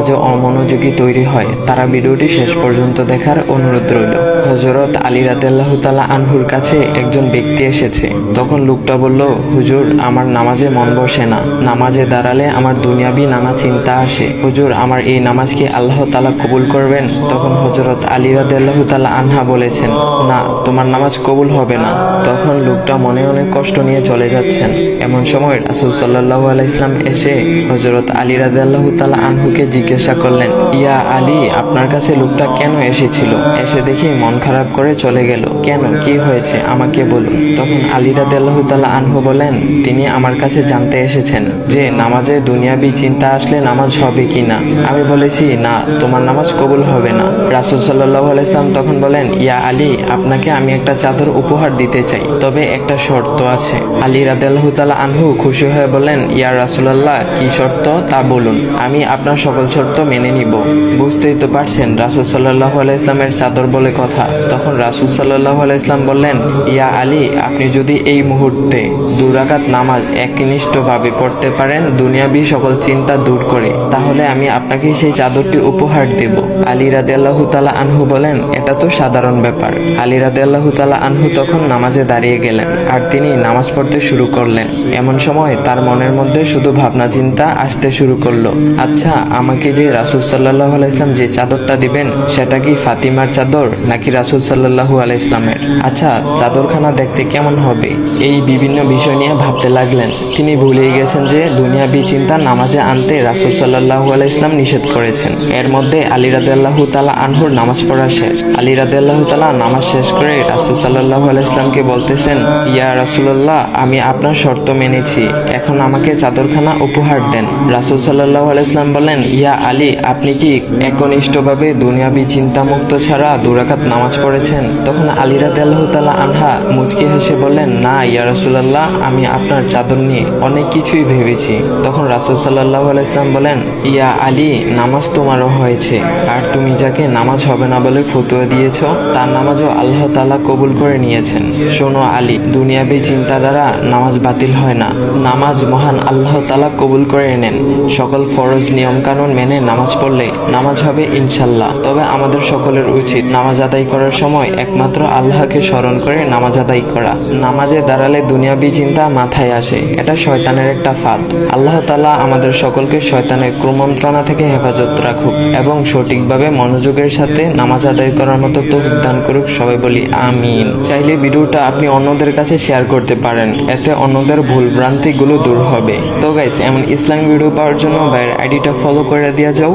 নামাজে অমনোযোগী তৈরি হয় তারা ভিডিওটি শেষ পর্যন্ত দেখার অনুরোধ রইল। হযরত আলী রাদিয়াল্লাহু তাআলা আনহুর কাছে একজন ব্যক্তি এসেছে। তখন লোকটা বলল, হুজুর, আমার নামাজে মন বসে না। নামাজে দাঁড়ালে আমার দুনিয়াবি নানা চিন্তা আসে। হুজুর, আমার এই নামাজ কি আল্লাহ তাআলা কবুল করবেন? তখন হযরত আলী রাদিয়াল্লাহু তাআলা আনহা বলেছেন, না, তোমার নামাজ কবুল হবে না। তখন লোকটা মনে অনেক কষ্ট নিয়ে চলে যাচ্ছেন। এমন সময় রাসূল সাল্লাল্লাহু আলাইহি ওয়াসাল্লাম এসে হযরত আলী রাদিয়াল্লাহু তাআলা আনহুকে জিজ্ঞাসা করলেন, ইয়া আলী, আপনার কাছে লোকটা কেন এসেছিল? এসে দেখি মন খারাপ করে চলে গেল। কেন, কি হয়েছে আমাকে বলুন। তখন আলী রাদিয়াল্লাহু তাআলা আনহু বলেন, তিনি আমার কাছে জানতে এসেছেন যে নামাজে দুনিয়াবি চিন্তা আসলে নামাজ হবে কিনা। আমি বলেছি, না, তোমার নামাজ কবুল হবে না। রাসূল সাল্লাল্লাহু আলাইহি ওয়াসাল্লাম তখন বলেন, ইয়া আলী, আপনাকে আমি একটা চাদর উপহার দিতে চাই, তবে একটা শর্ত আছে। আলী রাদিয়াল্লাহু তাআলা আনহু খুশি হয়ে বলেন, ইয়া রাসূলুল্লাহ, কি শর্ত তা বলুন, আমি আপনার সকল শর্ত মেনে নিব। বুঝতেই তো পারছেন রাসূল সাল্লাল্লাহু আলাইহি ওয়াসাল্লামের চাদর বলে কথা। তখন রাসূল সাল্লাল্লাহু আলাইহি ওয়াসাল্লাম বললেন, ইয়া আলী, আপনি যদি এই মুহূর্তে 2 রাকাত নামাজ একনিষ্ঠভাবে পড়তে পারেন দুনিয়াবি সকল চিন্তা দূর করে, তাহলে আমি আপনাকে সেই চাদরটি উপহার দেব। আলী রাদিয়াল্লাহু তাআলা আনহু বলেন, এটা তো সাধারণ ব্যাপার। আলী রাদিয়াল্লাহু তাআলা আনহু তখন নামাজে দাঁড়িয়ে গেলেন আর তিনি নামাজ পড়তে শুরু করলেন। এমন সময় তার মনের মধ্যে শুধু ভাবনা চিন্তা আসতে শুরু করলো, আচ্ছা, আমাকে যে রাসূল সাল্লাল্লাহু আলাইহি ওয়াসাল্লাম যে চাদরটা দিবেন সেটা কি ফাতিমার চাদর নাকি রাসূল সাল্লাল্লাহু আলাইহি ওয়াসাল্লামের? আচ্ছা, চাদরখানা দেখতে কেমন হবে? এই বিভিন্ন বিষয় নিয়ে ভাবতে লাগলেন। তিনি ভুলেই গেছেন যে দুনিয়াবি চিন্তা নামাজে আনতে রাসূল সাল্লাল্লাহু আলাইহি ওয়াসাল্লাম নিষেধ করেছেন। এর মধ্যে আলী রাদিয়াল্লাহু তাআলা আনহুর নামাজ পড়া শেষ। আলী রাদিয়াল্লাহু তাআলা নামাজ শেষ করে রাসূল সাল্লাল্লাহু আলাইহি ওয়াসাল্লামকে বলতেছেন, ইয়া রাসূলুল্লাহ, আমি আপনার শর্ত মেনেছি, এখন আমাকে চাদরখানা উপহার দেন। রাসূল সাল্লাল্লাহু আলাইহি ওয়াসাল্লাম বলেন, ইয়া আলী, আপনি কি একনিষ্ঠভাবে দুনিয়াবি চিন্তামুক্ত ছাড়া 2 রাকাত নামাজ পড়েছেন? তখন আলী রাদিয়াল্লাহু তাআলা আনহা মুচকি হেসে বললেন, না ইয়া রাসূলুল্লাহ, আমি আপনার চাদর নিয়ে অনেক কিছুই ভেবেছি। তখন রাসূল সাল্লাল্লাহু আলাইহি ওয়াসাল্লাম বলেন, ইয়া আলী, নামাজ তোমারও হয়েছে, আর তুমি যাকে নামাজ হবে না বলে ফতোয়া দিয়েছো তার নামাজও আল্লাহ তাআলা কবুল করে নিয়েছেন। শোনো আলী, দুনিয়াবি চিন্তা দ্বারা নামাজ বাতিল হয় না, নামাজ মহান আল্লাহ তাআলা কবুল করে নেন। সকল ফরজ নিয়ম কানুন মেনে নামাজ পড়লে নামাজ হবে ইনশাল্লাহ। তবে আমাদের সকলের উচিত নামাজ আদায় করার সময় একমাত্র আল্লাহকে স্মরণ করে নামাজ আদায় করা। নামাজে দাঁড়ালে দুনিয়াবি চিন্তা মাথায় আসে, এটা শয়তানের একটা ফাঁদ। আল্লাহ তাআলা আমাদের সকলকে শয়তানের কুমন্ত্রণা থেকে হেফাজত রাখুক এবং সঠিকভাবে মনোযোগের সাথে নামাজ আদায় করার মতো তৌফিক দান করুক। সবাই বলি আমিন। চাইলে ভিডিওটা আপনি অন্যদের কাছে শেয়ার করতে পারেন, এতে অন্যদের ভুল ভ্রান্তিগুলো দূর হবে। তো গাইস, এমন ইসলামিক ভিডিও পাওয়ার জন্য ভাইয়ের আইডিটা ফলো করে দেওয়া যাও।